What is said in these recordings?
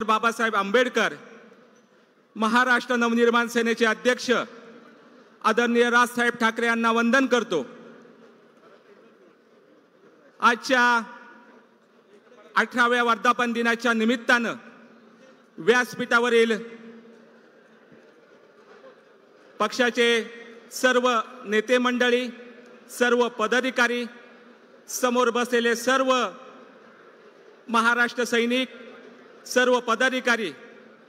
बाबासाहेब आंबेडकर, महाराष्ट्र नवनिर्माण सेनेचे अध्यक्ष आदरणीय राजसाहेब ठाकरे यांना वंदन करतो। आजच्या 18व्या वर्धापन दिनाच्या निमित्तानं व्यासपीठावरील पक्षाचे सर्व नेते मंडळी, सर्व पदाधिकारी, समोर बसलेले सर्व महाराष्ट्र सैनिक, सर्व पदाधिकारी,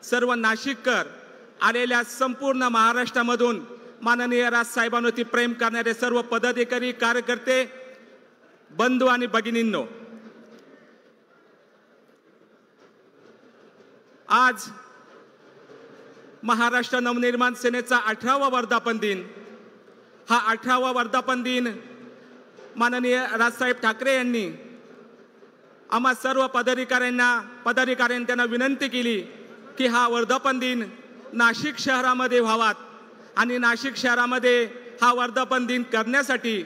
सर्व नाशिककर, आलेल्या संपूर्ण महाराष्ट्रामधून माननीय राजसाहेबांवरती प्रेम करणारे सर्व पदाधिकारी, कार्यकर्ते, बंधू आणि भगिनींनो, आज महाराष्ट्र नवनिर्माण सेनेचा 18वा वर्धापन दिन। हा 18वा वर्धापन दिन माननीय राजसाहेब ठाकरे यांनी आम्हा सर्व पदाधिकाऱ्यांनी त्यांना विनंती केली की हा वर्धापन दिन नाशिक शहरामध्ये व्हावात आणि नाशिक शहरामध्ये हा वर्धापन दिन करण्यासाठी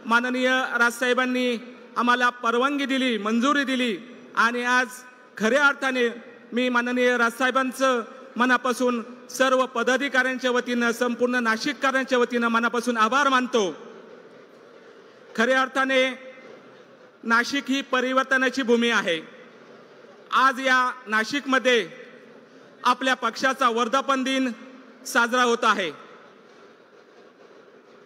माननीय राजसाहेबांनी आम्हाला परवानगी दिली, मंजुरी दिली आणि आज खऱ्या अर्थाने मी माननीय राजसाहेबांचं मनापासून सर्व पदाधिकाऱ्यांच्या वतीनं, संपूर्ण नाशिककरांच्या वतीनं मनापासून आभार मानतो। खऱ्या अर्थाने नाशिक ही परिवर्तनाची भूमी आहे। आज या नाशिकमध्ये आपल्या पक्षाचा वर्धापन दिन साजरा होत आहे।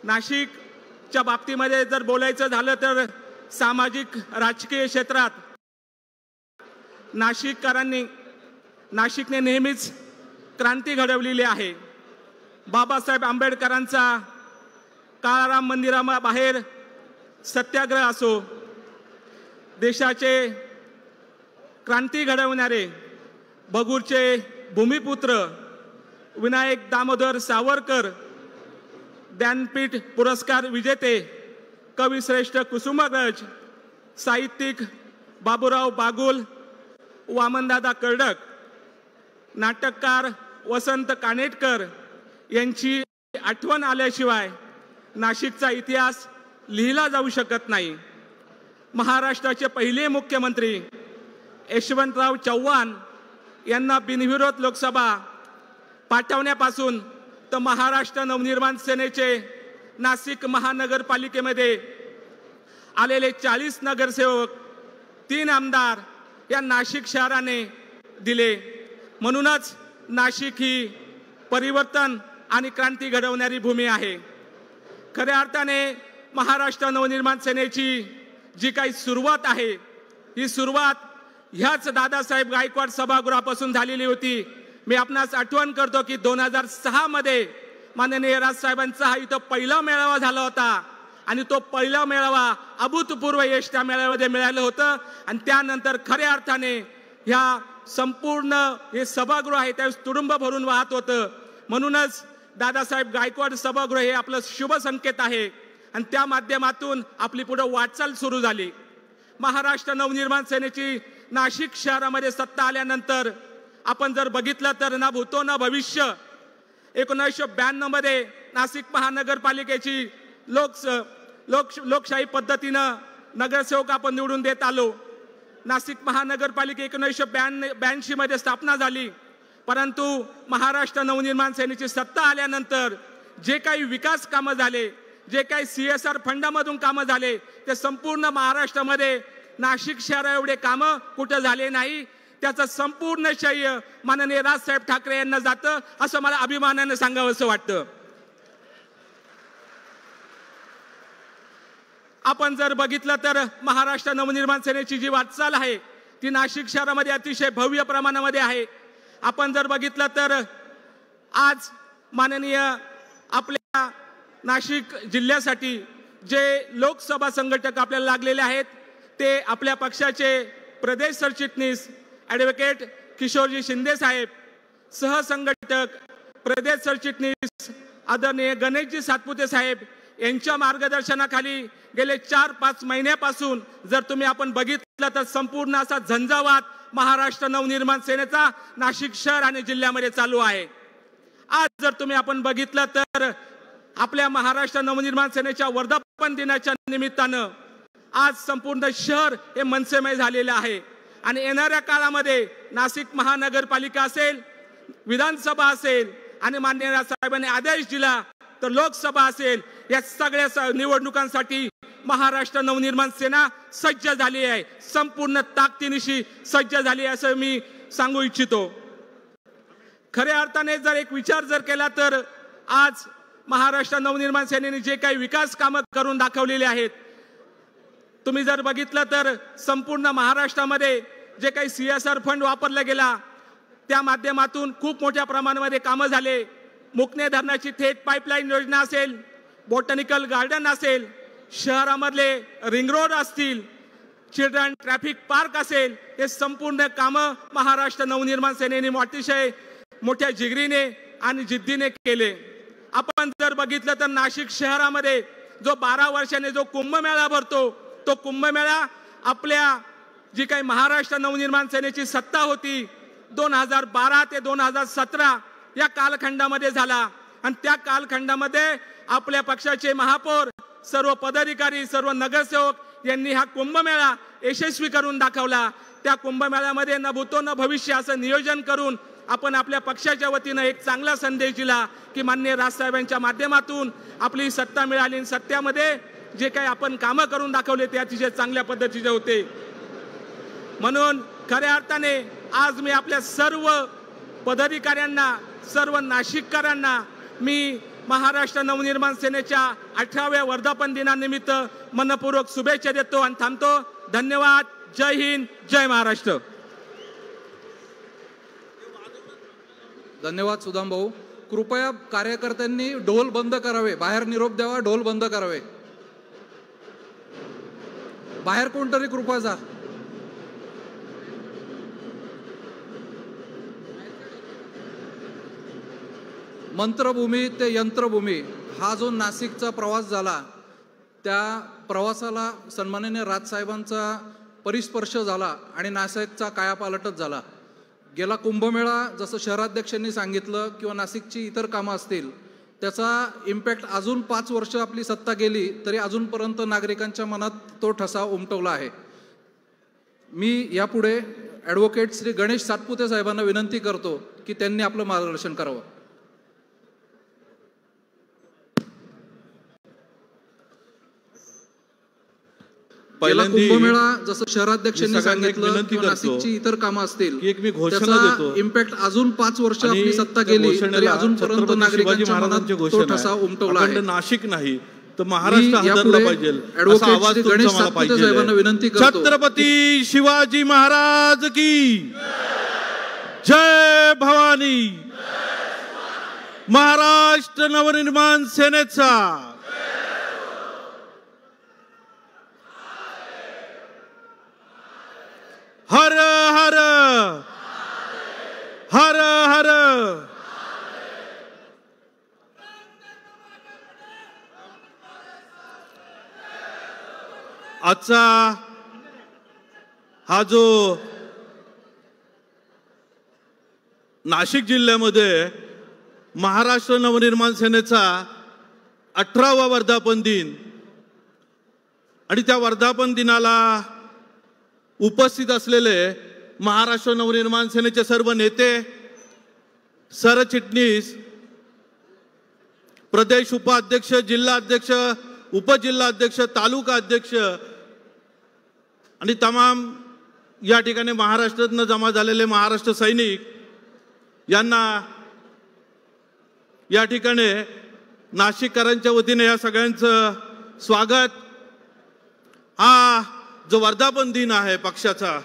नाशिकच्या बाबतीमध्ये जर बोलायचं झालं तर सामाजिक राजकीय क्षेत्रात नाशिकने नेहमीच क्रांती घडवलेली आहे। बाबासाहेब आंबेडकरांचा काळाराम मंदिराबाहेर सत्याग्रह असो, देशाचे क्रांती घडवणारे भगूरचे भूमिपुत्र विनायक दामोदर सावरकर, ज्ञानपीठ पुरस्कार विजेते कविश्रेष्ठ कुसुमाग्रज, साहित्यिक बाबूराव बागुल, वामनदादा कर्डक, नाटककार वसंत कानेटकर यांची आठवण आल्याशिवाय नाशिकचा इतिहास लिहिला जाऊ शकत नाही। महाराष्ट्राचे पहिले मुख्यमंत्री यशवंतराव चव्हाण यांना बिनविरोध लोकसभा पाठवण्यापासून तर महाराष्ट्र नवनिर्माण सेनेचे नाशिक महानगरपालिकेमध्ये आलेले 40 नगरसेवक, 3 आमदार या नाशिक शहराने दिले। म्हणूनच नाशिक ही परिवर्तन आणि क्रांती घडवणारी भूमी आहे। खऱ्या अर्थाने महाराष्ट्र नवनिर्माण सेनेची जी काही सुरुवात आहे, ही सुरुवात ह्याच दादासाहेब गायकवाड सभागृहापासून झालेली होती। मी आपणास आठवण करतो की 2006 मध्ये माननीय राजसाहेबांचा हा इथं पहिला मेळावा झाला होता आणि तो पहिला मेळावा अभूतपूर्व यश त्या मेळाव्यामध्ये मिळालं होतं आणि त्यानंतर खऱ्या अर्थाने ह्या संपूर्ण हे सभागृह आहे त्यावेळेस तुडुंब भरून वाहत होतं। म्हणूनच दादासाहेब गायकवाड सभागृह हे आपलं शुभ संकेत आहे आणि त्या माध्यमातून आपली पुढे वाटचाल सुरू झाली। महाराष्ट्र नवनिर्माण सेनेची नाशिक शहरामध्ये सत्ता आल्यानंतर आपण जर बघितलं तर ना भूतो ना भविष्य, 1992 मध्ये नाशिक महानगरपालिकेची लोकशाही पद्धतीनं नगरसेवक आपण निवडून देत आलो। नाशिक महानगरपालिका 1982 मध्ये स्थापना झाली, परंतु महाराष्ट्र नवनिर्माण सेनेची सत्ता आल्यानंतर जे काही विकास कामं झाले, जे काही CSR फंडामधून कामं झाले, ते संपूर्ण महाराष्ट्रामध्ये नाशिक शहरा एवढे कामं कुठे झाले नाही। त्याचं संपूर्ण श्रेय माननीय राजसाहेब ठाकरे यांना जातं, असं मला अभिमानाने सांगावंसं वाटतं। आपण जर बघितलं तर महाराष्ट्र नवनिर्माण सेनेची जी वाटचाल आहे ती नाशिक शहरामध्ये अतिशय भव्य प्रमाणामध्ये आहे। आपण जर बघितलं तर आज माननीय आपल्या नाशिक जिल्ह्यासाठी जे लोकसभा संघटक आपल्याला लागलेले आहेत ते आपल्या पक्षाचे प्रदेश सरचिटणीस ॲडव्होकेट किशोरजी शिंदे साहेब, सहसंघटक प्रदेश सरचिटणीस आदरणीय गणेशजी सातपुते साहेब यांच्या मार्गदर्शनाखाली गेले 4-5 महिन्यापासून जर तुम्ही आपण बघितलं तर संपूर्ण असा झंझावात महाराष्ट्र नवनिर्माण सेनेचा नाशिक शहर आणि जिल्ह्यामध्ये चालू आहे। आज जर तुम्ही आपण बघितलं तर आपल्या महाराष्ट्र नवनिर्माण सेनेच्या वर्धापन दिनाच्या निमित्तानं आज संपूर्ण शहर हे मनसेमय झालेलं आहे। आणि येणाऱ्या काळामध्ये नाशिक महानगरपालिका असेल, विधानसभा असेल आणि माननीय साहेबांनी आदेश दिला तर लोकसभा असेल, या सगळ्या निवडणुकांसाठी महाराष्ट्र नवनिर्माण सेना सज्ज झाली आहे, संपूर्ण ताकदीनिशी सज्ज झाली आहे असं मी सांगू इच्छितो। खऱ्या अर्थाने जर एक विचार जर केला तर आज महाराष्ट्र नवनिर्माण सेनेने जे काही विकास कामं करून दाखवलेले आहेत, तुम्ही जर बघितलं तर संपूर्ण महाराष्ट्रामध्ये जे काही CSR फंड वापरला गेला त्या माध्यमातून खूप मोठ्या प्रमाणामध्ये कामं झाले। मुकणे धरणाची थेट पाईपलाईन योजना असेल, बॉटॅनिकल गार्डन असेल, शहरामधले रिंग रोड असतील, चिल्ड्रन ट्रॅफिक पार्क असेल, हे संपूर्ण कामं महाराष्ट्र नवनिर्माण सेनेने अतिशय मोठ्या जिगरीने आणि जिद्दीने केले। आपण जर बघितलं तर नाशिक शहरामध्ये जो 12 वर्षाने जो कुंभमेळा भरतो, तो कुंभमेळा आपल्या जी काही महाराष्ट्र नवनिर्माण सेनेची सत्ता होती 2012 ते 2017 या कालखंडामध्ये झाला आणि त्या कालखंडामध्ये आपल्या पक्षाचे महापौर, सर्व पदाधिकारी, सर्व नगरसेवक यांनी हा कुंभमेळा यशस्वी करून दाखवला। त्या कुंभमेळ्यामध्ये न भूतो न भविष्य असं नियोजन करून आपण आपल्या पक्षाच्या वतीने एक चांगला संदेश दिला की माननीय राजसाहेबांच्या माध्यमातून आपली सत्ता मिळाली आणि सत्तेमध्ये जे काही आपण कामं करून दाखवले ते अतिशय चांगल्या पद्धतीचे होते। म्हणून खऱ्या अर्थाने आज मी आपल्या सर्व पदाधिकाऱ्यांना, सर्व नाशिककरांना मी महाराष्ट्र नवनिर्माण सेनेच्या 18व्या वर्धापन दिनानिमित्त मनपूर्वक शुभेच्छा देतो आणि थांबतो। धन्यवाद। जय हिंद, जय महाराष्ट्र। धन्यवाद सुदाम भाऊ। कृपया कार्यकर्त्यांनी ढोल बंद करावे, बाहेर निरोप द्यावा, ढोल बंद करावे। बाहेर कोणतरी कृपया जा। मंत्रभूमी ते यंत्रभूमी हा जो नाशिकचा प्रवास झाला, त्या प्रवासाला सन्माननीय राजसाहेबांचा परिस्पर्श झाला आणि नाशिकचा कायापालटच झाला। गेला कुंभमेळा जसं शहराध्यक्षांनी सांगितलं किंवा नाशिकची इतर कामं असतील, त्याचा इम्पॅक्ट अजून 5 वर्ष आपली सत्ता गेली तरी अजूनपर्यंत नागरिकांच्या मनात तो ठसा उमटवला आहे। मी यापुढे ॲडव्होकेट श्री गणेश सातपुते साहेबांना विनंती करतो की त्यांनी आपलं मार्गदर्शन करावं। कुंभमेळा जसं शहराध्यक्षांनी सांगितलं की नाशिकची इतर कामं असतील, त्याचा इम्पॅक्ट अजून 5 वर्ष आपली सत्ता गेली तरी अजूनपर्यंत नागरिकांच्या मनात तो ठसा उमटवला आहे। नाशिक नाही तर महाराष्ट्र हादरला पाहिजे असा आवाज गणेश सातपुते साहेबांना विनंती करतो। छत्रपती शिवाजी महाराज की जय भवानी। महाराष्ट्र नवनिर्माण सेनेचा हर हर हर हर। आजचा हा जो नाशिक जिल्ह्यामध्ये महाराष्ट्र नवनिर्माण सेनेचा 18वा वर्धापन दिन आणि त्या वर्धापन दिनाला उपस्थित असलेले महाराष्ट्र नवनिर्माण सेनेचे सर्व नेते, सरचिटणीस, प्रदेश उपाध्यक्ष, जिल्हा अध्यक्ष, उपजिल्हा अध्यक्ष, तालुका अध्यक्ष आणि तमाम या ठिकाणी महाराष्ट्रातून जमा झालेले महाराष्ट्र सैनिक यांना या ठिकाणी नाशिककरांच्या वतीने या सगळ्यांचं स्वागत। हा जो वर्धापन दिन आहे पक्षाचा,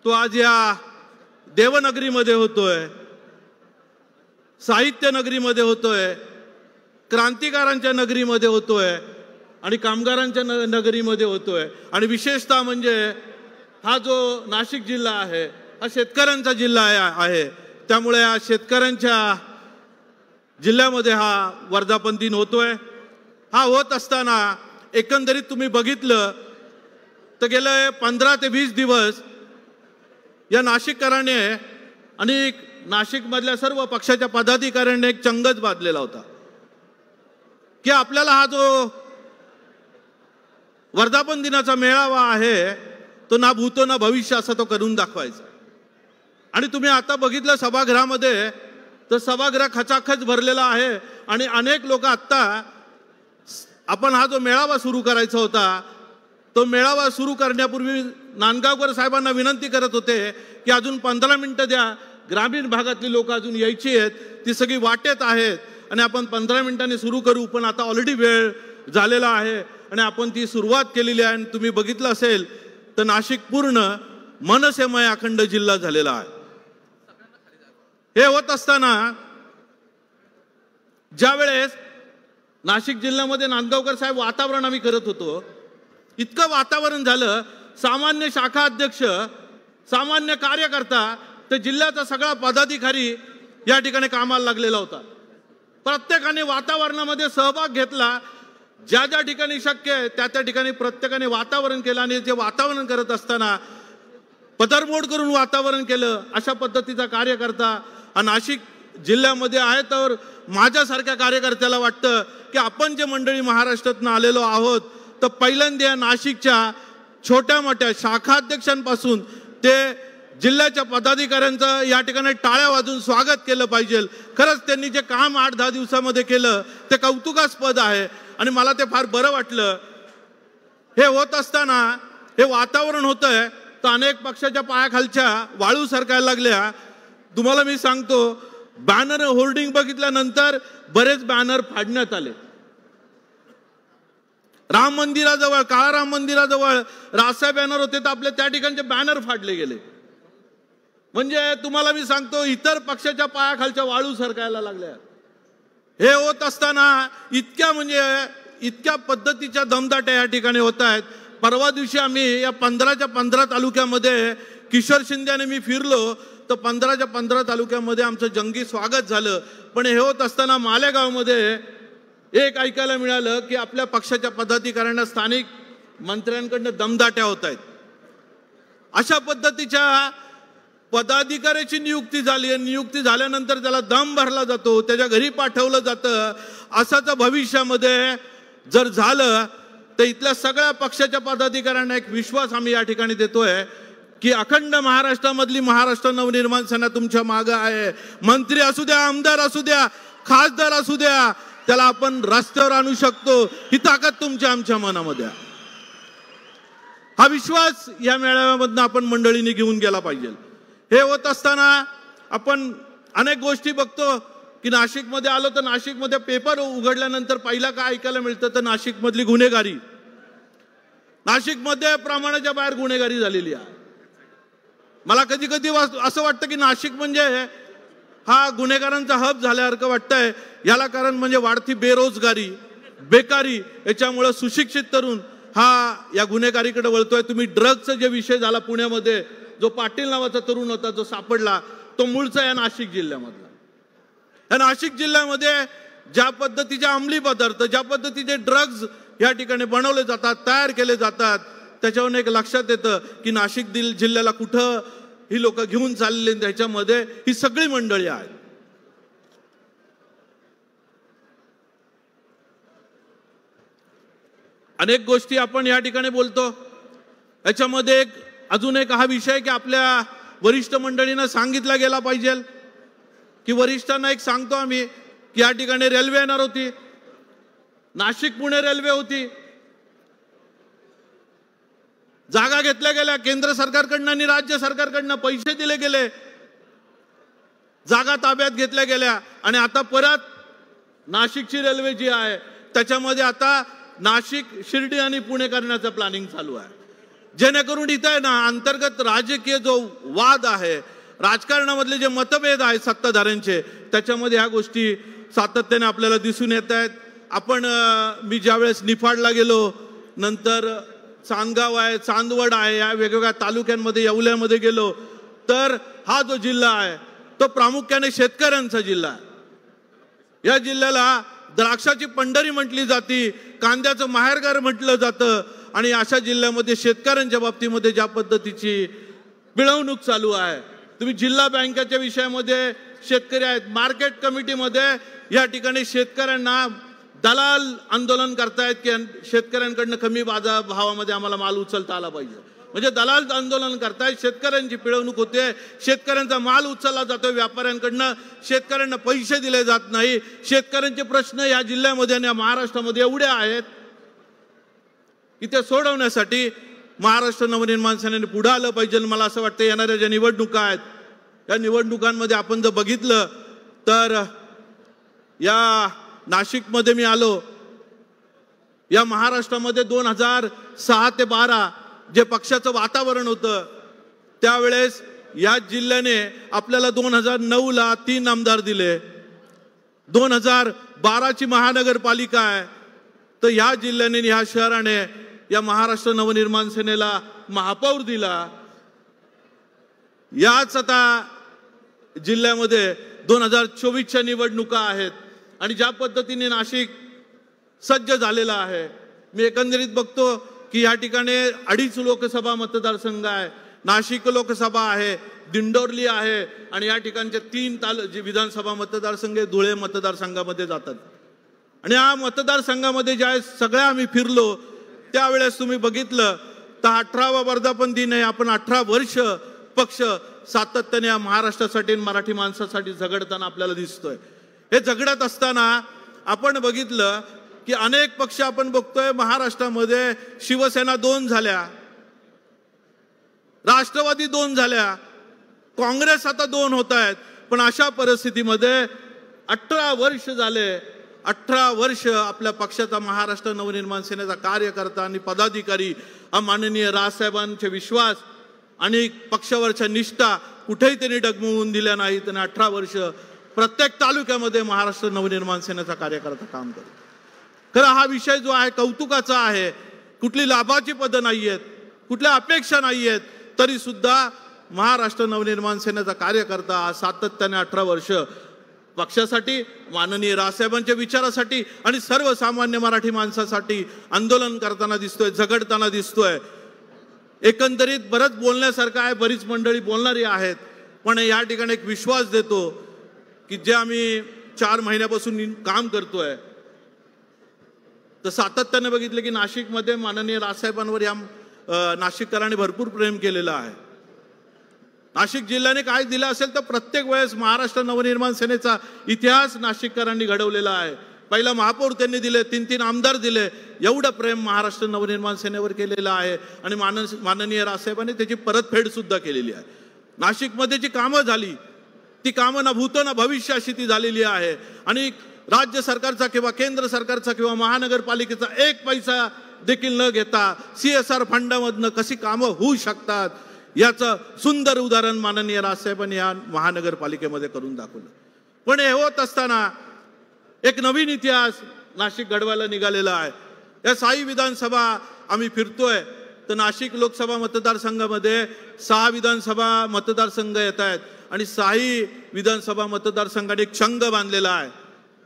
तो आज या देवनगरीमध्ये होतोय, साहित्य नगरीमध्ये होतोय, क्रांतिकारांच्या नगरीमध्ये होतोय आणि कामगारांच्या नगरीमध्ये होतोय। आणि विशेषतः म्हणजे हा जो नाशिक जिल्हा आहे हा शेतकऱ्यांचा जिल्हा आहे, त्यामुळे या शेतकऱ्यांच्या जिल्ह्यामध्ये हा वर्धापन दिन होतोय। हा होत असताना एकंदरीत तुम्ही बघितलं तर गेले 15 ते 20 दिवस या नाशिककरांनी आणि नाशिकमधल्या सर्व पक्षाच्या पदाधिकाऱ्यांनी एक चंगच बांधलेला होता की आपल्याला हा जो वर्धापन दिनाचा मेळावा आहे तो ना भूतो ना भविष्य असा तो करून दाखवायचा. आणि तुम्ही आता बघितलं सभागृहामध्ये तर सभागृह खचाखच भरलेला आहे आणि अनेक लोक आत्ता आपण हा जो मेळावा सुरू करायचा होता तो मेळावा सुरू करण्यापूर्वी नांदगावकर साहेबांना विनंती करत होते की अजून 15 मिनिटं द्या, ग्रामीण भागातली लोक अजून यायची आहेत, ती सगळी वाटेत आहेत आणि आपण 15 मिनिटांनी सुरू करू. पण आता ऑलरेडी वेळ झालेला आहे आणि आपण ती सुरुवात केलेली आहे. आणि तुम्ही बघितलं असेल तर नाशिक पूर्ण मनसेमय अखंड जिल्हा झालेला आहे. हे होत असताना ज्या वेळेस नाशिक जिल्ह्यामध्ये नांदगावकर साहेब वातावरण आम्ही करत होतो, इतकं वातावरण झालं, सामान्य शाखा अध्यक्ष, सामान्य कार्यकर्ता ते जिल्ह्याचा सगळा पदाधिकारी या ठिकाणी कामाला लागलेला होता. प्रत्येकाने वातावरणामध्ये सहभाग घेतला, ज्या ज्या ठिकाणी शक्य आहे त्या त्या ठिकाणी प्रत्येकाने वातावरण केलं आणि जे वातावरण करत असताना पदरमोड करून वातावरण केलं. अशा पद्धतीचा कार्यकर्ता नाशिक जिल्ह्यामध्ये आहे. तर माझ्यासारख्या कार्यकर्त्याला वाटतं की आपण जे मंडळी महाराष्ट्रातून आलेलो आहोत तर पहिल्यांदा नाशिकच्या छोट्या मोठ्या शाखाध्यक्षांपासून ते जिल्ह्याच्या पदाधिकाऱ्यांचं या ठिकाणी टाळ्या वाजून स्वागत केलं पाहिजे. खरंच त्यांनी जे काम 8-10 दिवसामध्ये केलं ते कौतुकास्पद आहे आणि मला ते फार बरं वाटलं. हे होत असताना हे वातावरण होतंय तर अनेक पक्षाच्या पायाखालच्या वाळू सरकायला लागल्या. तुम्हाला मी सांगतो, बॅनर होर्डिंग बघितल्यानंतर बरेच बॅनर फाडण्यात आले. राम मंदिराजवळ, काळा राम मंदिराजवळ राजसाहेब बॅनर होते तर आपले त्या ठिकाणचे बॅनर फाडले गेले. म्हणजे तुम्हाला मी सांगतो इतर पक्षाच्या पायाखालच्या वाळू सरकायला लागल्या. हे होत असताना इतक्या पद्धतीच्या दमदाट्या या ठिकाणी होत आहेत. परवा दिवशी आम्ही या 15च्या 15 तालुक्यामध्ये किशोर शिंदे आणि मी फिरलो तर 15च्या 15 तालुक्यामध्ये आमचं जंगी स्वागत झालं. पण हे होत असताना मालेगावमध्ये एक ऐकायला मिळालं की आपल्या पक्षाच्या पदाधिकाऱ्यांना स्थानिक मंत्र्यांकडनं दमदाट्या होत आहेत. अशा पद्धतीच्या पदाधिकाऱ्याची नियुक्ती झाली आणि नियुक्ती झाल्यानंतर त्याला दम भरला जातो, त्याच्या घरी पाठवलं जातं. असंच भविष्यामध्ये जर झालं तर इथल्या सगळ्या पक्षाच्या पदाधिकाऱ्यांना एक विश्वास आम्ही या ठिकाणी देतोय की अखंड महाराष्ट्रामधली महाराष्ट्र नवनिर्माण सेना तुमच्या मागे आहे. मंत्री असू द्या, आमदार असू द्या, खासदार असू द्या, त्याला आपण रस्त्यावर आणू शकतो. ही ताकद तुमच्या आमच्या मनामध्ये आहे. हा विश्वास या मेळाव्यामधनं आपण मंडळींनी घेऊन गेला पाहिजे. हे होत असताना आपण अनेक गोष्टी बघतो की नाशिकमध्ये आलो तर नाशिकमध्ये पेपर उघडल्यानंतर पहिला काय ऐकायला मिळतं तर नाशिकमधली गुन्हेगारी. नाशिकमध्ये प्रमाणाच्या बाहेर गुन्हेगारी झालेली आहे. मला कधी कधी असं वाटतं की नाशिक म्हणजे हा गुन्हेगारांचा हब झाल्यासारखं वाटतंय. याला कारण म्हणजे वाढती बेरोजगारी, बेकारी, याच्यामुळे सुशिक्षित तरुण हा या गुन्हेगारीकडे वळतोय. तुम्ही ड्रग्सचा जे विषय झाला पुण्यामध्ये, जो पाटील नावाचा तरुण होता जो सापडला, तो मूळचा या नाशिक जिल्ह्यामधला. या नाशिक जिल्ह्यामध्ये ज्या पद्धतीचे अंमली पदार्थ, ज्या पद्धतीचे ड्रग्ज या ठिकाणी बनवले जातात, तयार केले जातात, त्याच्यावरून एक लक्षात येतं की नाशिक जिल्ह्याला कुठं ही लोक घेऊन चाललेली. त्याच्यामध्ये ही सगळी मंडळी आहेत. अनेक गोष्टी आपण या ठिकाणी बोलतो. याच्यामध्ये अजून एक हा विषय की आपल्या वरिष्ठ मंडळींना सांगितला गेला पाहिजे की वरिष्ठांना एक सांगतो आम्ही की या ठिकाणी रेल्वे येणार होती, नाशिक पुणे रेल्वे होती, जागा घेतल्या गेल्या केंद्र सरकारकडनं आणि राज्य सरकारकडनं, पैसे दिले गेले, जागा ताब्यात घेतल्या गेल्या आणि आता परत नाशिकची रेल्वे जी आहे त्याच्यामध्ये आता नाशिक, शिर्डी आणि पुणे करण्याचं प्लॅनिंग चालू आहे. जेणेकरून इथं आहे ना अंतर्गत राजकीय जो वाद आहे, राजकारणामधले जे मतभेद आहेत सत्ताधाऱ्यांचे, त्याच्यामध्ये ह्या गोष्टी सातत्याने आपल्याला दिसून येत आहेत. मी ज्यावेळेस निफाडला गेलो, नंतर चांदगाव आहे, चांदवड आहे, या वेगवेगळ्या तालुक्यांमध्ये, येवल्यामध्ये गेलो तर हा जो जिल्हा आहे तो प्रामुख्याने शेतकऱ्यांचा जिल्हा आहे. या जिल्ह्याला द्राक्षाची पंढरी म्हटली जाते, कांद्याचं माहेरघर म्हटलं जातं आणि अशा जिल्ह्यामध्ये शेतकऱ्यांच्या बाबतीमध्ये ज्या पद्धतीची पिळवणूक चालू आहे. तुम्ही जिल्हा बँकेच्या विषयामध्ये शेतकरी आहेत, मार्केट कमिटीमध्ये या ठिकाणी शेतकऱ्यांना दलाल आंदोलन करतायत की शेतकऱ्यांकडनं कमी भावामध्ये आम्हाला माल उचलता आला पाहिजे. म्हणजे दलाल आंदोलन करतायत, शेतकऱ्यांची पिळवणूक होते, शेतकऱ्यांचा माल उचलला जातोय व्यापाऱ्यांकडनं, शेतकऱ्यांना पैसे दिले जात नाही. शेतकऱ्यांचे प्रश्न या जिल्ह्यामध्ये आणि महाराष्ट्रामध्ये एवढे आहेत की ते सोडवण्यासाठी महाराष्ट्र नवनिर्माण सेनेने पुढे आलं पाहिजे. मला असं वाटतं येणाऱ्या ज्या निवडणुका आहेत या निवडणुकांमध्ये आपण जर बघितलं तर या नाशिकमध्ये मी आलो, या महाराष्ट्रामध्ये 2006 ते 12 जे पक्षाचं वातावरण होतं त्यावेळेस या जिल्ह्याने आपल्याला 2009ला 3 आमदार दिले. 2012ची महानगरपालिका आहे तर या जिल्ह्याने ह्या शहराने या महाराष्ट्र नवनिर्माण सेनेला महापौर दिला. याच आता जिल्ह्यामध्ये 2024च्या निवडणुका आहेत आणि ज्या पद्धतीने नाशिक सज्ज झालेला आहे, मी एकंदरीत बघतो की या ठिकाणी 2.5 लोकसभा मतदारसंघ आहे, नाशिक लोकसभा आहे, दिंडोर्ली आहे आणि या ठिकाणचे 3 विधानसभा मतदारसंघ धुळे मतदारसंघामध्ये जातात. आणि या मतदारसंघामध्ये ज्या सगळ्या आम्ही फिरलो त्यावेळेस तुम्ही बघितलं तर 18वा वर्धापन दिन आहे. आपण 18 वर्ष पक्ष सातत्याने या महाराष्ट्रासाठी मराठी माणसासाठी झगडताना आपल्याला दिसतोय. हे झगडत असताना आपण बघितलं की अनेक पक्ष आपण बघतोय महाराष्ट्रामध्ये. शिवसेना 2 झाल्या, राष्ट्रवादी 2 झाल्या, काँग्रेस आता 2 होत आहेत. पण अशा परिस्थितीमध्ये 18 वर्ष झाले, 18 वर्ष आपल्या पक्षाचा महाराष्ट्र नवनिर्माण सेनेचा कार्यकर्ता आणि पदाधिकारी माननीय राजसाहेबांचे विश्वास आणि पक्षावरच्या निष्ठा कुठेही त्यांनी डगमवून दिल्या नाहीत. आणि 18 वर्ष प्रत्येक तालुक्यामध्ये महाराष्ट्र नवनिर्माण सेनेचा कार्यकर्ता काम करतो. खरं हा विषय जो आहे कौतुकाचा आहे. कुठली लाभाची पदं नाही आहेत, कुठल्या अपेक्षा नाही आहेत, तरी सुद्धा महाराष्ट्र नवनिर्माण सेनेचा कार्यकर्ता सातत्याने 18 वर्ष पक्षासाठी, माननीय राजसाहेबांच्या विचारासाठी आणि सर्वसामान्य मराठी माणसासाठी आंदोलन करताना दिसतोय, झगडताना दिसतोय. एकंदरीत बरंच बोलण्यासारखं आहे, बरीच मंडळी बोलणारी आहेत. पण या ठिकाणी एक विश्वास देतो की जे आम्ही 4 महिन्यापासून काम करतोय तर सातत्याने बघितलं की नाशिकमध्ये माननीय राजसाहेबांवर या नाशिककरांनी भरपूर प्रेम केलेलं आहे. नाशिक जिल्ह्याने काय दिलं असेल तर प्रत्येक वेळेस महाराष्ट्र नवनिर्माण सेनेचा इतिहास नाशिककरांनी घडवलेला आहे. पहिला महापौर त्यांनी दिले, 3 आमदार दिले. एवढं प्रेम महाराष्ट्र नवनिर्माण सेनेवर केलेलं आहे आणि माननीय राजसाहेबांनी त्याची परतफेड सुद्धा केलेली आहे. नाशिकमध्ये जी कामं झाली ती कामं ना भूतो ना भविष्य अशी ती झालेली आहे. आणि राज्य सरकारचा किंवा केंद्र सरकारचा किंवा महानगरपालिकेचा 1 पैसा देखील न घेता CSR फंडामधनं कशी कामं होऊ शकतात याचं सुंदर उदाहरण माननीय राजसाहेबांनी या महानगरपालिकेमध्ये करून दाखवलं. पण हे होत असताना एक नवीन इतिहास नाशिक घडवायला निघालेला आहे. या 6 विधानसभा आम्ही फिरतोय तर नाशिक लोकसभा मतदारसंघामध्ये 6 विधानसभा मतदारसंघ येत आहेत आणि 6 विधानसभा मतदारसंघाने एक संघ बांधलेला आहे.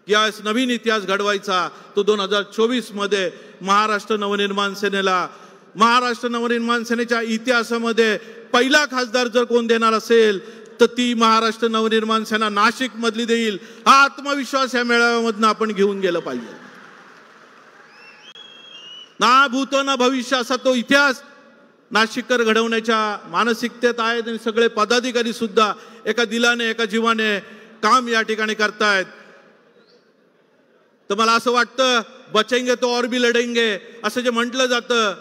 यास नवीन इतिहास घडवायचा तो 2024 मध्ये महाराष्ट्र नवनिर्माण सेनेला. महाराष्ट्र नवनिर्माण सेनेच्या इतिहासामध्ये पहिला खासदार जर कोण देणार असेल तर ती महाराष्ट्र नवनिर्माण सेना नाशिक मधली देईल. हा आत्मविश्वास या मेळाव्यामधनं आपण घेऊन गेलं पाहिजे. ना भूतो ना भविष्य असा तो इतिहास नाशिककर घडवण्याच्या मानसिकतेत आहेत आणि सगळे पदाधिकारी सुद्धा एका दिलाने एका जीवाने काम या ठिकाणी करतायत. तर मला असं वाटतं बचेंगे तो और भी लढेंगे असं जे म्हटलं जातं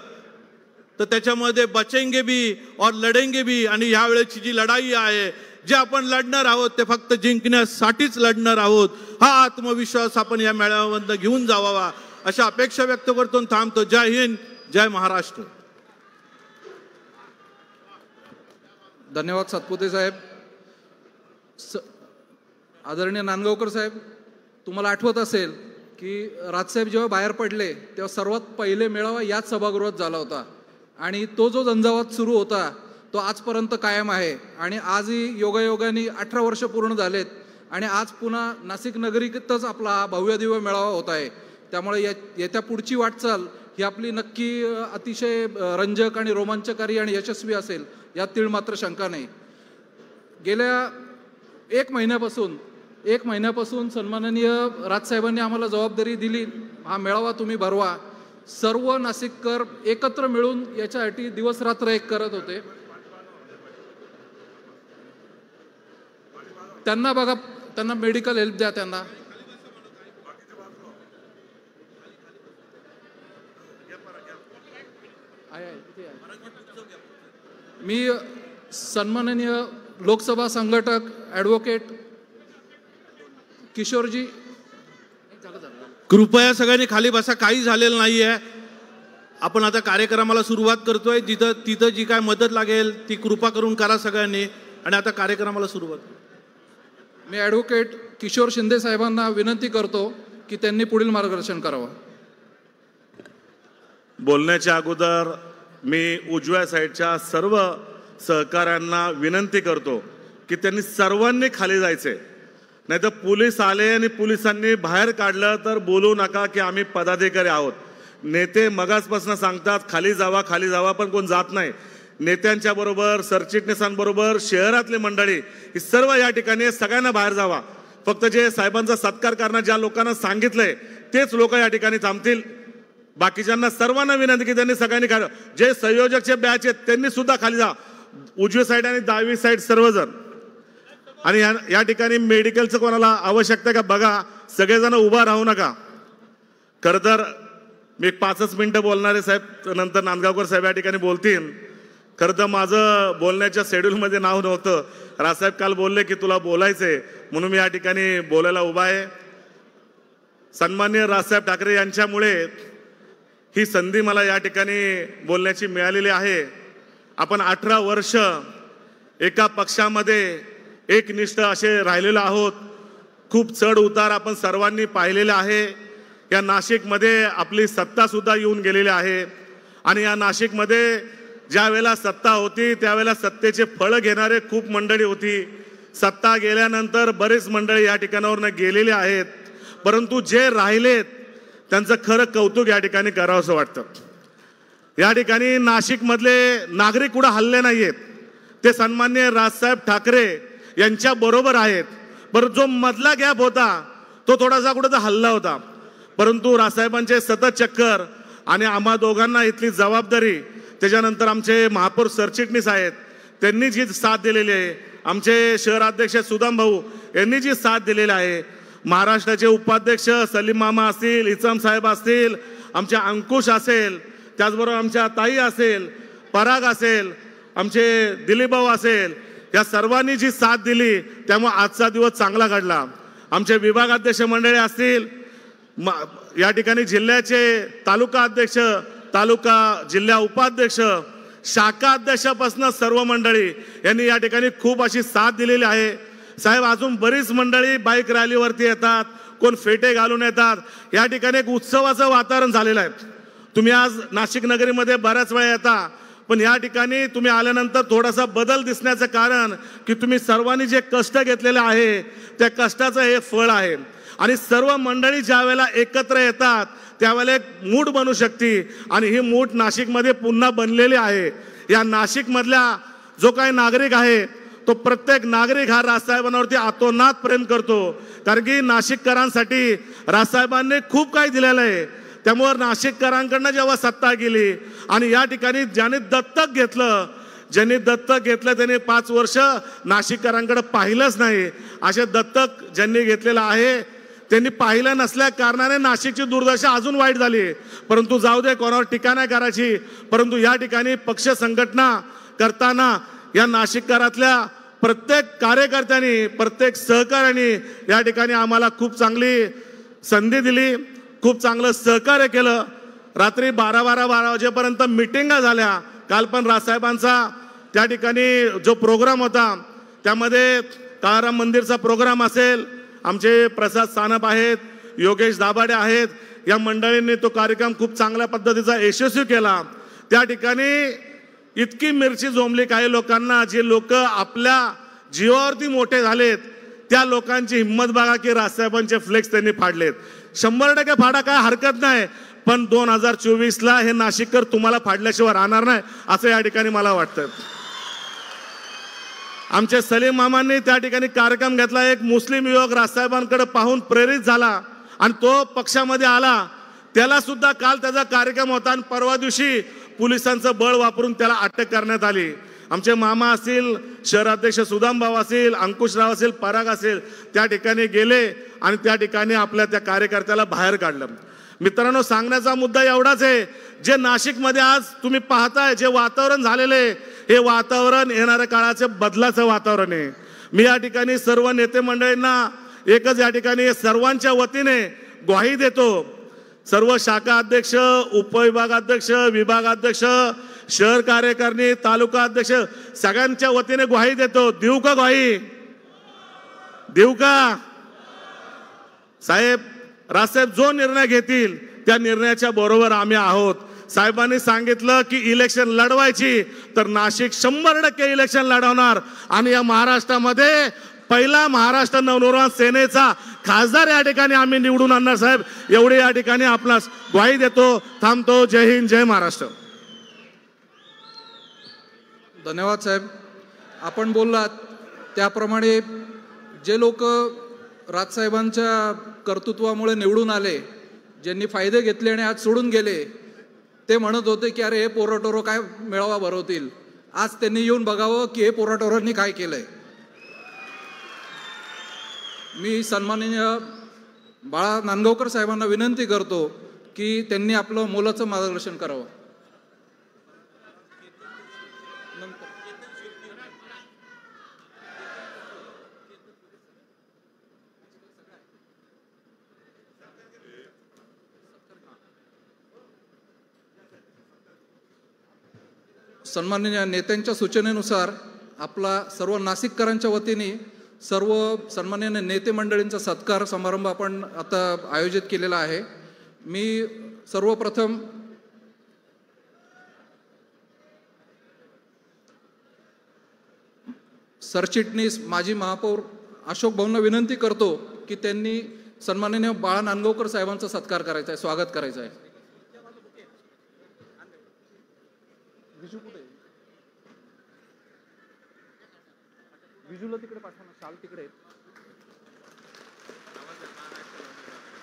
तर त्याच्यामध्ये बचेंगे भी और लढेंगे भी. आणि ह्या वेळेची जी लढाई आहे जे आपण लढणार आहोत ते फक्त जिंकण्यासाठीच लढणार आहोत. हा आत्मविश्वास आपण या मेळाव्यामधनं घेऊन जावा अशा अपेक्षा व्यक्त करतो. थांबतो. जय हिंद, जय महाराष्ट्र. धन्यवाद सातपुते साहेब. आदरणीय नांदगावकर साहेब, तुम्हाला आठवत असेल की राजसाहेब जेव्हा बाहेर पडले तेव्हा सर्वात पहिले मेळावा याच सभागृहात झाला होता आणि तो जो झंझावात सुरू होता तो आजपर्यंत कायम आहे. आणि आजही योगायोगाने 18 वर्ष पूर्ण झालेत आणि आज पुन्हा नाशिक नगरीतच आपला हा भव्यदिव्य मेळावा होत आहे. त्यामुळे येत्या पुढची वाटचाल ही आपली नक्की अतिशय रंजक आणि रोमांचकारी आणि यशस्वी असेल यात तीळ मात्र शंका नाही. गेल्या 1 महिन्यापासून सन्माननीय राजसाहेबांनी आम्हाला जबाबदारी दिली, हा मेळावा तुम्ही भरवा. सर्व नाशिककर एकत्र मिळून याच्यासाठी दिवस रात्र एक करत होते. त्यांना बघा, त्यांना मेडिकल हेल्प द्या. त्यांना मी सन्माननीय लोकसभा संघटक ॲडव्होकेट किशोरजी, कृपया सगळ्यांनी खाली बसा. काही झालेलं नाहीये. आपण आता कार्यक्रमाला सुरुवात करतोय. तिथं जी काय मदत लागेल ती कृपा करून करा सगळ्यांनी. आणि आता कार्यक्रमाला सुरुवात. मी ॲडव्होकेट किशोर शिंदे साहेबांना विनंती करतो की त्यांनी पुढील मार्गदर्शन करावं. बोलण्याच्या अगोदर मी उजव्या साईडच्या सर्व सहकाऱ्यांना विनंती करतो की त्यांनी सर्वांनी खाली जायचे. नाही तर पोलीस आले आणि पोलिसांनी बाहेर काढलं तर बोलू नका की आम्ही पदाधिकारी आहोत. नेते मगासपासून सांगतात खाली जावा, पण कोण जात नाही. नेत्यांच्या बरोबर, सरचिटणीसांबरोबर, शहरातली मंडळी ही सर्व या ठिकाणी सगळ्यांना बाहेर जावा. फक्त जे साहेबांचा सत्कार करणार ज्या लोकांना सांगितलंय तेच लोक या ठिकाणी थांबतील. बाकीच्यांना सर्वांना विनंती की त्यांनी सगळ्यांनी खाली, जे संयोजकचे बॅच आहेत त्यांनी सुद्धा खाली जा. उजवी साईड आणि डावी साईड सर्वजण. आणि या ठिकाणी मेडिकलचं कोणाला आवश्यकता का बघा, सगळेजण उभा राहू नका. खरं तर मी 5 मिनिटं बोलणारे साहेब, नंतर नांदगावकर साहेब या ठिकाणी बोलतील. खरं तर माझं बोलण्याच्या शेड्यूलमध्ये नाव नव्हतं. राजसाहेब काल बोलले की तुला बोलायचंय म्हणून मी या ठिकाणी बोलायला उभा आहे. सन्माननीय राजसाहेब ठाकरे यांच्यामुळे ही संधी मला या ठिकाणी बोलण्याची मिळालेली आहे. आपण 18 वर्ष एका पक्षामध्ये एकनिष्ठ असे राहिलेलो आहोत. खूप चढ उतार आपण सर्वांनी पाहिलेले आहे. या नाशिकमध्ये आपली सत्ता सुद्धा येऊन गेलेली आहे. आणि या नाशिकमध्ये ज्या वेळेला सत्ता होती त्यावेळेला सत्तेचे फळ घेणारे खूप मंडळी होती. सत्ता गेल्यानंतर बरेच मंडळी या ठिकाणावरनं गेलेले आहेत. परंतु जे राहिलेत त्यांचं खरं कौतुक या ठिकाणी करावंसं वाटतं. या ठिकाणी नाशिकमधले नागरिक कुठं हल्ले नाहीयेत. ते सन्माननीय राजसाहेब ठाकरे यांच्या बरोबर आहेत. बरं, जो मधला गॅप होता तो थोडासा कुठं हल्ला होता. परंतु राजसाहेबांचे सतत चक्कर आणि आम्हा दोघांना इथली जबाबदारी, त्याच्यानंतर आमचे महापौर सरचिटणीस आहेत त्यांनी जी साथ दिलेली आहे, आमचे शहराध्यक्ष सुदाम भाऊ यांनी जी साथ दिलेली आहे, महाराष्ट्राचे उपाध्यक्ष सलीम मामा असतील, इचम साहेब असतील, आमचे अंकुश असेल, त्याचबरोबर आमच्या ताई असेल, पराग असेल, आमचे दिलीप भाऊ असेल, या सर्वांनी जी साथ दिली त्यामुळे आजचा दिवस चांगला घडला. आमचे विभागाध्यक्ष मंडळी असतील, या ठिकाणी जिल्ह्याचे तालुका अध्यक्ष, तालुका जिल्हा उपाध्यक्ष, शाखा अध्यक्षापासून सर्व मंडळी यांनी या ठिकाणी खूप अशी साथ दिलेली आहे. साहेब, अजून बरीच मंडळी बाईक रॅलीवरती येतात, कोण फेटे घालून येतात. या ठिकाणी एक उत्सवाचं वातावरण झालेलं आहे. तुम्ही आज नाशिक नगरीमध्ये बऱ्याच वेळा येता, पण या ठिकाणी तुम्ही आल्यानंतर थोडासा बदल दिसण्याचं कारण की तुम्ही सर्वांनी जे कष्ट घेतलेले आहे त्या कष्टाचं हे फळ आहे. आणि सर्व मंडळी ज्या वेळेला एकत्र येतात त्यावेळेला एक मूठ बनू शकते आणि ही मूठ नाशिकमध्ये पुन्हा बनलेली आहे. या नाशिकमधल्या जो काही नागरिक आहे तो प्रत्येक नागरिक हा राजसाहेबांवरती आतोनात प्रेम करतो. कारण की नाशिककरांसाठी राजसाहेबांनी खूप काही दिलेलं आहे. त्यामुळे नाशिककरांकडनं जेव्हा सत्ता गेली आणि या ठिकाणी ज्यांनी दत्तक घेतलं त्यांनी 5 वर्ष नाशिककरांकडे पाहिलंच नाही. असे दत्तक ज्यांनी घेतलेलं आहे त्यांनी पाहिलं नसल्या कारणाने नाशिकची दुर्दशा अजून वाईट झाली. परंतु जाऊ दे, कोणावर टीका नाही करायची. परंतु या ठिकाणी पक्ष संघटना करताना या नाशिककरातल्या प्रत्येक कार्यकर्त्यांनी, प्रत्येक सहकार्याने या ठिकाणी आम्हाला खूप चांगली संधी दिली, खूप चांगलं सहकार्य केलं. रात्री 12 वाजेपर्यंत मिटिंगा झाल्या. काल पण राजसाहेबांचा त्या ठिकाणी जो प्रोग्राम होता त्यामध्ये काळाराम मंदिरचा प्रोग्राम असेल, आमचे प्रसाद सानप आहेत, योगेश दाभाडे आहेत, या मंडळींनी तो कार्यक्रम खूप चांगल्या पद्धतीचा यशस्वी केला. त्या ठिकाणी इतकी मिरची जोमली काही लोकांना, जे लोक आपल्या जीवावरती मोठे झालेत त्या लोकांची हिंमत बघा की राजसाहेबांचे फ्लेक्स त्यांनी फाडलेत. 100% फाडा, काय हरकत नाही, पण 2024ला हे नाशिककर तुम्हाला फाडल्याशिवाय राहणार नाही असं या ठिकाणी मला वाटतं. आमचे सलीम मामांनी त्या ठिकाणी कार्यक्रम घेतला. एक मुस्लिम युवक राजसाहेबांकडे पाहून प्रेरित झाला आणि तो पक्षामध्ये आला. त्याला सुद्धा काल त्याचा कार्यक्रम होता आणि परवा दिवशी पोलिसांचं बळ वापरून त्याला अटक करण्यात आली. आमचे मामा असतील, शहराध्यक्ष सुदाम भाऊ असतील, अंकुशराव असेल, पराग असेल, त्या ठिकाणी गेले आणि त्या ठिकाणी आपल्या त्या कार्यकर्त्याला बाहेर काढलं. मित्रांनो, सांगण्याचा मुद्दा एवढाच आहे, जे नाशिकमध्ये आज तुम्ही पाहताय जे वातावरण झालेले हे वातावरण येणाऱ्या काळाचे बदलाचं वातावरण आहे. मी या ठिकाणी सर्व नेते मंडळींना एकच या ठिकाणी सर्वांच्या वतीने ग्वाही देतो. सर्व शाखा अध्यक्ष, उपविभागाध्यक्ष, विभागाध्यक्ष, शहर कार्यकारिणी, तालुका अध्यक्ष सगळ्यांच्या वतीने ग्वाही देतो. देऊ का ग्वाही? देऊ का? साहेब, राजसाहेब जो निर्णय घेतील त्या निर्णयाच्या बरोबर आम्ही आहोत. साहेबांनी सांगितलं की इलेक्शन लढवायची तर नाशिक 100% इलेक्शन लढवणार आणि या महाराष्ट्रामध्ये पहिला महाराष्ट्र नवनिर्माण सेनेचा खासदार या ठिकाणी आम्ही निवडून आणणार. साहेब, एवढी या ठिकाणी आपणास ग्वाही देतो. थांबतो. जय हिंद, जय महाराष्ट्र. धन्यवाद साहेब. आपण बोललात त्याप्रमाणे जे लोक राजसाहेबांच्या कर्तृत्वामुळे निवडून आले, ज्यांनी फायदे घेतले आणि आज सोडून गेले, ते म्हणत होते की अरे हे पोराटोरो काय मेळावा भरवतील. आज त्यांनी येऊन बघावं की हे पोराटोरांनी काय केलंय. मी सन्माननीय बाळा नांदगावकर साहेबांना विनंती करतो की त्यांनी आपलं मोलाचं मार्गदर्शन करावं. सन्माननीय नेत्यांच्या सूचनेनुसार आपला सर्व नाशिककरांच्या वतीने सर्व सन्माननीय नेते मंडळींचा सत्कार समारंभ आपण आता आयोजित केलेला आहे. मी सर्वप्रथम सरचिटणीस माजी महापौर अशोक भाऊंना विनंती करतो की त्यांनी सन्माननीय बाळा नांदगावकर साहेबांचा सत्कार करायचा आहे, स्वागत करायचं आहे.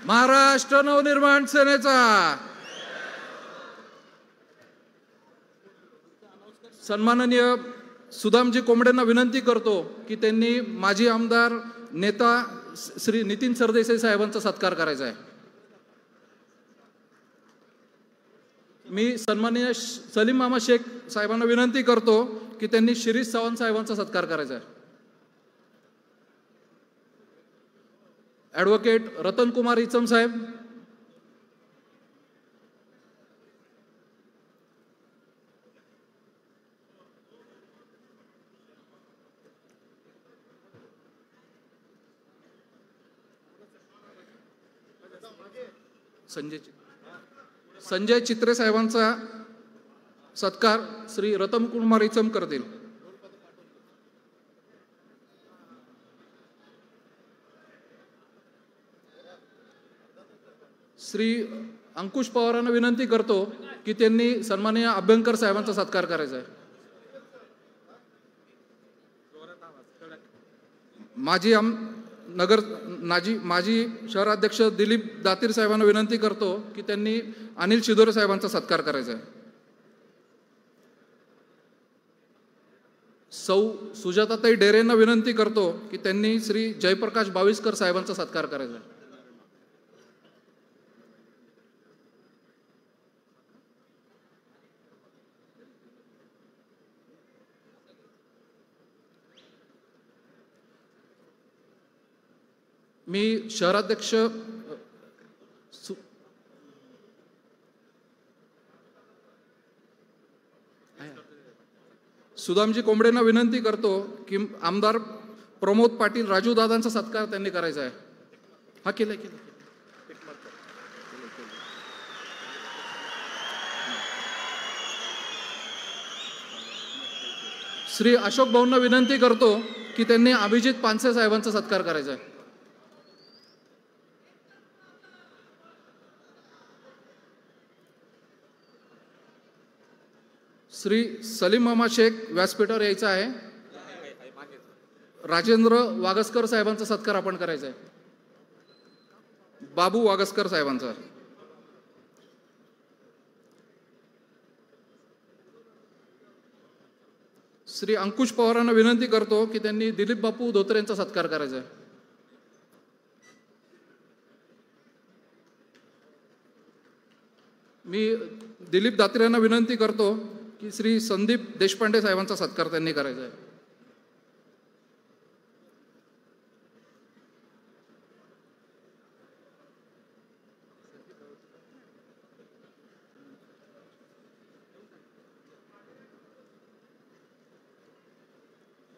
महाराष्ट्र नवनिर्माण सेनेचा सन्माननीय सुदामजी कोंबडेंना विनंती करतो की त्यांनी माजी आमदार नेता श्री नितीन सरदेसाई साहेबांचा सत्कार करायचा आहे. मी सन्माननीय सलीम मामा शेख साहेबांना विनंती करतो की त्यांनी शिरीष चव्हाण साहेबांचा सत्कार करायचा आहे. ॲडव्होकेट रतन कुमार इचम साहेब, संजय चित्रे साहेबांचा सत्कार श्री रतन कुमार इचम करतील. श्री अंकुश पवारांना विनंती करतो की त्यांनी सन्माननीय अभ्यंकर साहेबांचा सत्कार करायचा आहे. माजी शहराध्यक्ष दिलीप दातीर साहेबांना विनंती करतो की त्यांनी अनिल शिदोरे साहेबांचा सत्कार करायचा आहे. सौ सुजाताताई डेरेंना विनंती करतो की त्यांनी श्री जयप्रकाश बाविस्कर साहेबांचा सत्कार करायचा आहे. मी शहराध्यक्ष सुदामजी कोंबडेंना विनंती करतो की आमदार प्रमोद पाटील राजू दादांचा सत्कार त्यांनी करायचा आहे. हा केलाय. श्री अशोक भाऊंना विनंती करतो की त्यांनी अभिजित पानसे साहेबांचा सत्कार करायचा आहे. श्री सलीम मामा शेख व्यासपीठावर यायचं आहे. राजेंद्र वागसकर साहेबांचा सत्कार आपण करायचा आहे. बाबू वागसकर साहेबांचा. श्री अंकुश पवारांना विनंती करतो की त्यांनी दिलीप बापू धोत्रेंचा सत्कार करायचा आहे. मी दिलीप दात्रे विनंती करतो की श्री संदीप देशपांडे साहेबांचा सत्कार त्यांनी करायचा आहे.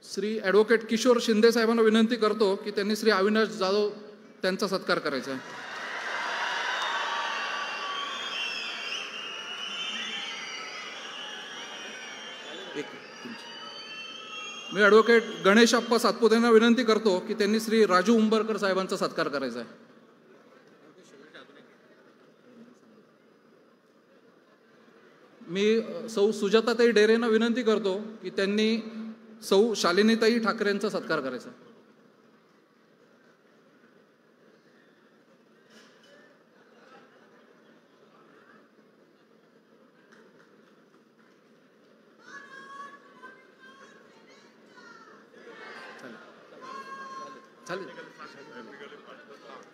श्री ॲडव्होकेट किशोर शिंदे साहेबांना विनंती करतो की त्यांनी श्री अविनाश जाधव त्यांचा सत्कार करायचा आहे. मी ॲडव्होकेट गणेश अप्पा सातपुते यांना विनंती करतो की त्यांनी श्री राजू उंबरकर साहेबांचा सत्कार करायचा आहे. मी सौ सुजाताताई डेरेंना विनंती करतो की त्यांनी सौ शालिनीताई ठाकरेंचा सत्कार करायचा.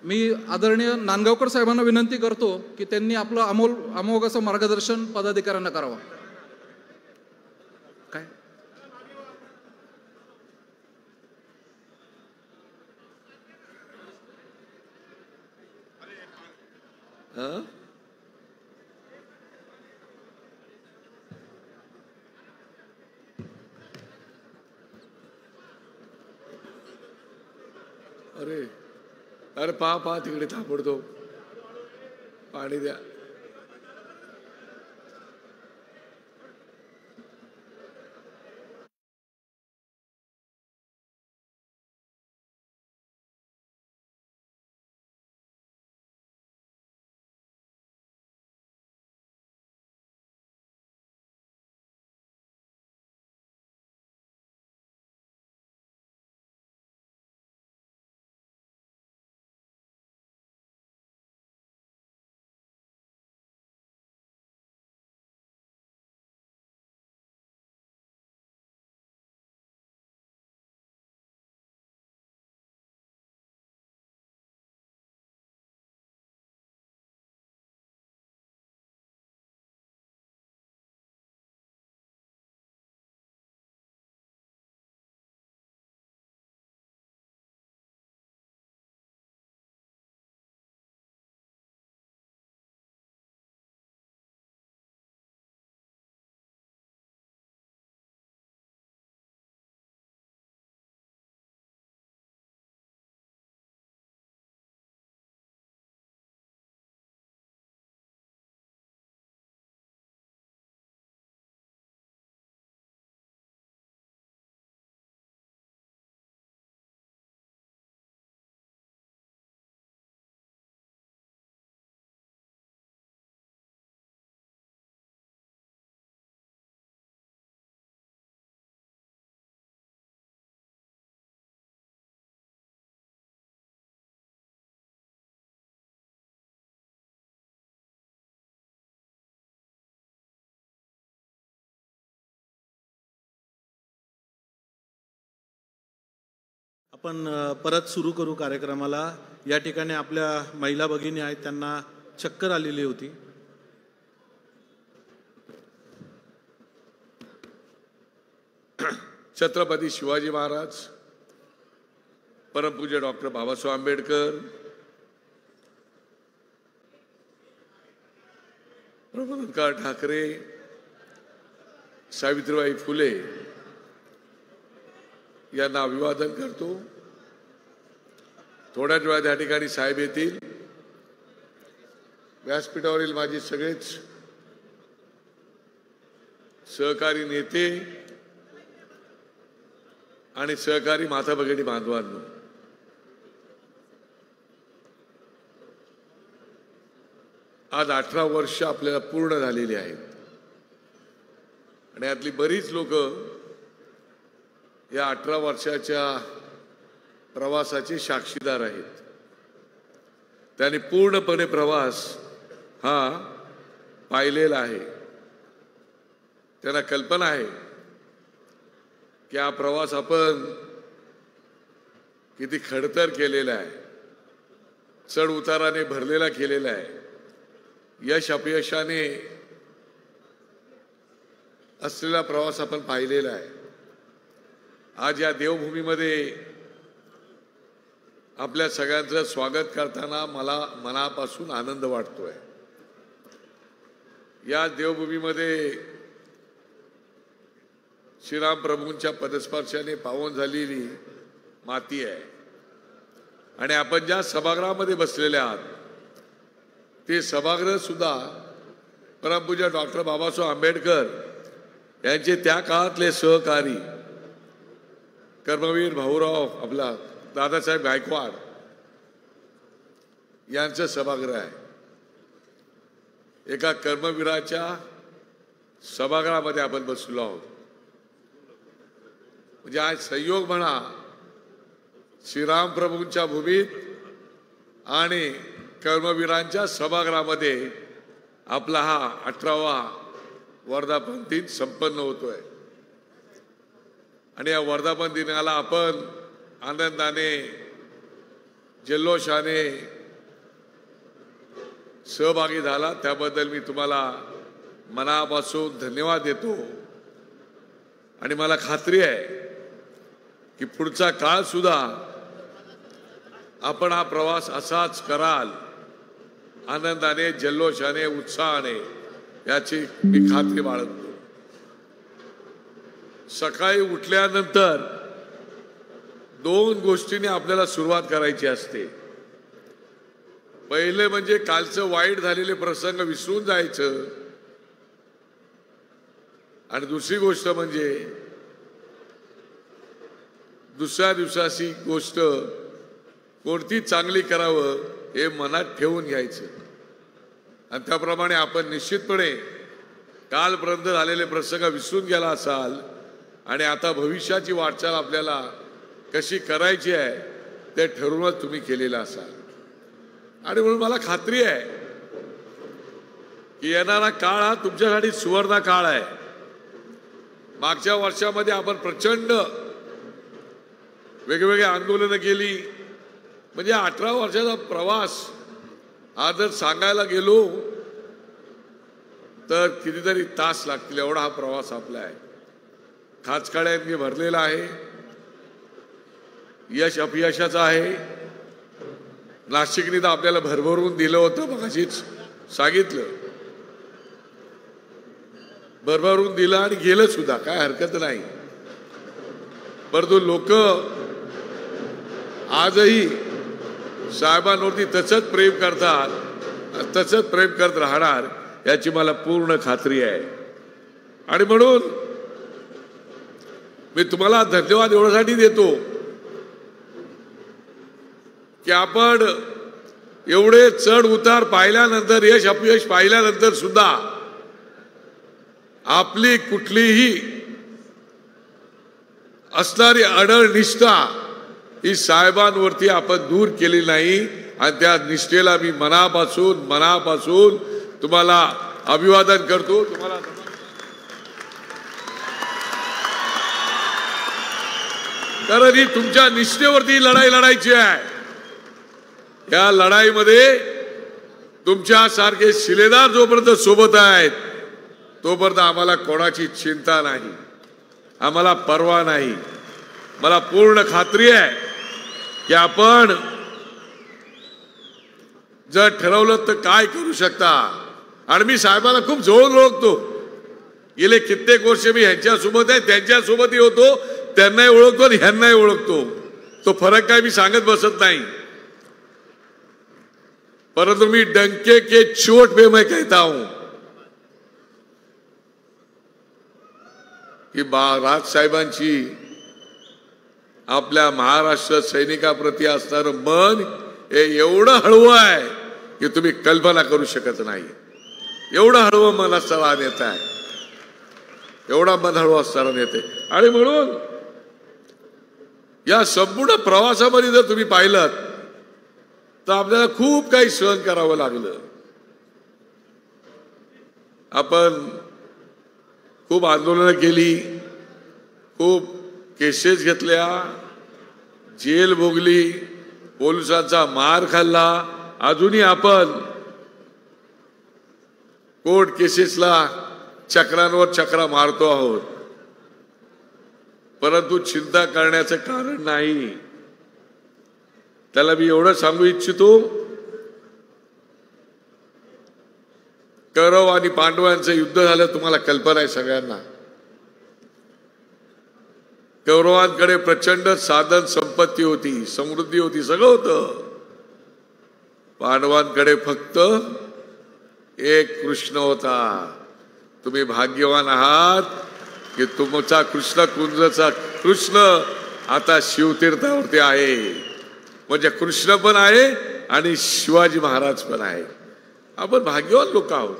मी आदरणीय नांदगावकर साहेबांना विनंती करतो की त्यांनी आपलं अमोघ असं मार्गदर्शन पदाधिकाऱ्यांना करावं. काय अरे अरे पहा तिकडे ताबडतोब पाणी द्या. आपण परत सुरू करू कार्यक्रमाला. या ठिकाणी आपल्या महिला भगिनी आहेत, त्यांना चक्कर आलेली होती. छत्रपती शिवाजी महाराज, परमपूज्य डॉक्टर बाबासाहेब आंबेडकर, प्रबोधनकार ठाकरे, सावित्रीबाई फुले यांना अभिवादन करतो. थोड्याच वेळात या ठिकाणी साहेब येतील. व्यासपीठावरील माझे सगळेच सहकारी नेते आणि सहकारी माता भगिनी बांधवांनो, आज 18 वर्ष आपल्याला पूर्ण झालेली आहेत आणि यातली बरीच लोक या 18 वर्षाच्या प्रवासाचे साक्षीदार आहेत. त्यांनी पूर्णपणे प्रवास हा पाहिलेला आहे. त्यांना कल्पना आहे की हा प्रवास आपण किती खडतर केलेला आहे, चढ उताराने भरलेला केलेला आहे, यश अपयशाने असलेला प्रवास आपण पाहिलेला आहे. आज या देवभूमीमध्ये आपल्या सगळ्यांचं स्वागत करताना मला मनापासून आनंद वाटतोय. या देवभूमीमध्ये श्रीराम प्रभूंच्या पदस्पर्शाने पावन झालेली माती आहे आणि आपण ज्या सभागृहामध्ये बसलेले आहात ते सभागृह सुद्धा परमपूज्य डॉक्टर बाबासाहेब आंबेडकर यांचे त्या काळातले सहकारी कर्मवीर भाऊराव आपला दादासाहेब गायकवाड यांचं सभागृह आहे. एका कर्मवीराच्या सभागृहामध्ये आपण बसलो आहोत. म्हणजे आज संयोग म्हणा, श्रीराम प्रभूंच्या भूमीत आणि कर्मवीरांच्या सभागृहामध्ये आपला हा 18वा वर्धापन दिन संपन्न होतोय. आणि या वर्धापन दिनाला आपण आनंदाने जल्लोषाने सहभागी झाला, त्याबद्दल मी तुम्हाला मनापासून धन्यवाद देतो. आणि मला खात्री आहे की पुढचा काळ सुद्धा आपण हा प्रवास असाच कराल, आनंदाने जल्लोषाने उत्साहाने, याची मी खात्री बाळगतो. सकाळी उठल्यानंतर 2 गोष्टींनी आपल्याला सुरुवात करायची असते. पहिले म्हणजे कालचं वाईट झालेले प्रसंग विसरून जायचं आणि दुसरी गोष्ट म्हणजे दुसऱ्या दिवसाची गोष्ट कोणती चांगली करावं हे मनात ठेवून घ्यायचं. आणि त्याप्रमाणे आपण निश्चितपणे कालपर्यंत झालेले प्रसंग विसरून गेला असाल आणि आता भविष्याची वाटचाल आपल्याला कशी करायची आहे ते ठरवूनच तुम्ही केलेलं असाल. आणि म्हणून मला खात्री आहे की येणारा काळ हा तुमच्यासाठी सुवर्ण काळ आहे. मागच्या वर्षामध्ये आपण प्रचंड वेगवेगळी आंदोलनं केली. म्हणजे 18 वर्षाचा प्रवास हा जर सांगायला गेलो तर कितीतरी तास लागतील, एवढा हा प्रवास आपला आहे. खाचखाळ्यांनी भरलेला आहे, यश अपयशाचं आहे. नाशिकने तर आपल्याला भरभरून दिलं होतं, मगाशीच सांगितलं, भरभरून दिलं आणि गेलं सुद्धा, काय हरकत नाही. परंतु लोक आजही साहेबांवरती तसंच प्रेम करतात, तसंच प्रेम करत राहणार याची मला पूर्ण खात्री आहे. आणि म्हणून मी तुम्हाला धन्यवाद एवढ्यासाठी देतो की आपण एवढे चढ उतार पाहिल्यानंतर, यश अपयश पाहिल्यानंतर सुद्धा आपली कुठलीही असणारी अडळ निष्ठा ही साहेबांवरती आपण दूर केली नाही. आणि त्या निष्ठेला मी मनापासून तुम्हाला अभिवादन करतो. तुम्हाला कारण ही तुमच्या निष्ठेवरती लढाई लढायची आहे. या लढाईमध्ये तुमच्यासारखे शिलेदार जोपर्यंत सोबत आहेत तोपर्यंत आम्हाला कोणाची चिंता नाही, आम्हाला पर्वा नाही. मला पूर्ण खात्री आहे की आपण जर ठरवलं तर काय करू शकता. आणि मी साहेबांना खूप जवळून ओळखतो. गेले कित्येक वर्ष मी ह्यांच्यासोबत आहे, त्यांच्यासोबतही होतो, त्यांनाही ओळखतो आणि ह्यांनाही ओळखतो. तो फरक काय मी सांगत बसत नाही. परंतु मी डंके के चोट पे मैं कहता हूं की राज साहेबांची आपल्या महाराष्ट्र सैनिकाप्रती असणारं मन हे एवढं हळवं आहे की तुम्ही कल्पना करू शकत नाही. एवढं हळवं मन असणारा नेता आहे, एवढा मन हळवं असणारा नेते. आणि म्हणून या संपूर्ण प्रवासामध्ये जर तुम्ही पाहिलं तर आपल्याला खूप काही सहन करावं लागलं. आपण खूप आंदोलनं केली, खूप केसेस घेतल्या, जेल भोगली, पोलिसांचा मार खाल्ला, अजूनही आपण कोर्ट केसेसला चक्रांवर चक्रा मारतो आहोत, परंतु चिंता करण्याचं कारण नाही. त्याला मी एवढं सांगू इच्छितो, कौरव आणि पांडवांचं युद्ध झालं, तुम्हाला कल्पना आहे सगळ्यांना. कौरवांकडे प्रचंड साधन संपत्ती होती, समृद्धी होती, सगळं होतं. पांडवांकडे फक्त एक कृष्ण होता. तुम्ही भाग्यवान आहात की तुमचा कृष्ण कुंजचा कृष्ण आता शिवतीर्थावरती आहे. म्हणजे कृष्ण पण आहे आणि शिवाजी महाराज पण आहे. आपण भाग्यवान लोक आहोत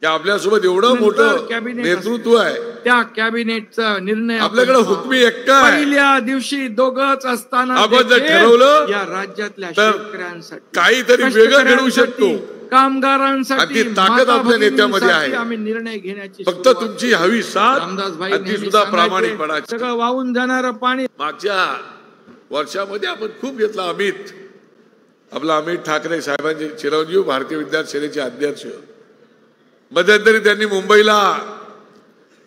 की आपल्यासोबत एवढं मोठं नेतृत्व आहे. त्या कॅबिनेटचा निर्णय आपल्याकडे हुकमी एक्का आहे. पहिल्या दिवशी दोघंच असताना आपण जर ठरवलं या राज्यातल्या तर शेतकऱ्यांसाठी, काहीतरी वेगळं घडवू शकतो. कामगारांसाठी, आणि ती ताकद आपल्या नेत्यामध्ये आहे. आम्ही निर्णय घेण्याची फक्त तुमची हवी साथ आणि ती सुद्धा प्रामाणिकपणाची. सगळं वाहून जाणारं पाणी. मागच्या वर्षामध्ये आपण खूप घेतला. अमित ठाकरे साहेबांचे चिरंजीव, भारतीय विद्यार्थी सेनेचे अध्यक्ष. मध्यंतरी त्यांनी मुंबईला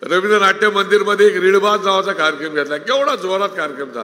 रवींद्र नाट्य मंदिरमध्ये एक रीडबाज नावाचा कार्यक्रम घेतला. केवढा जोरात कार्यक्रम झाला.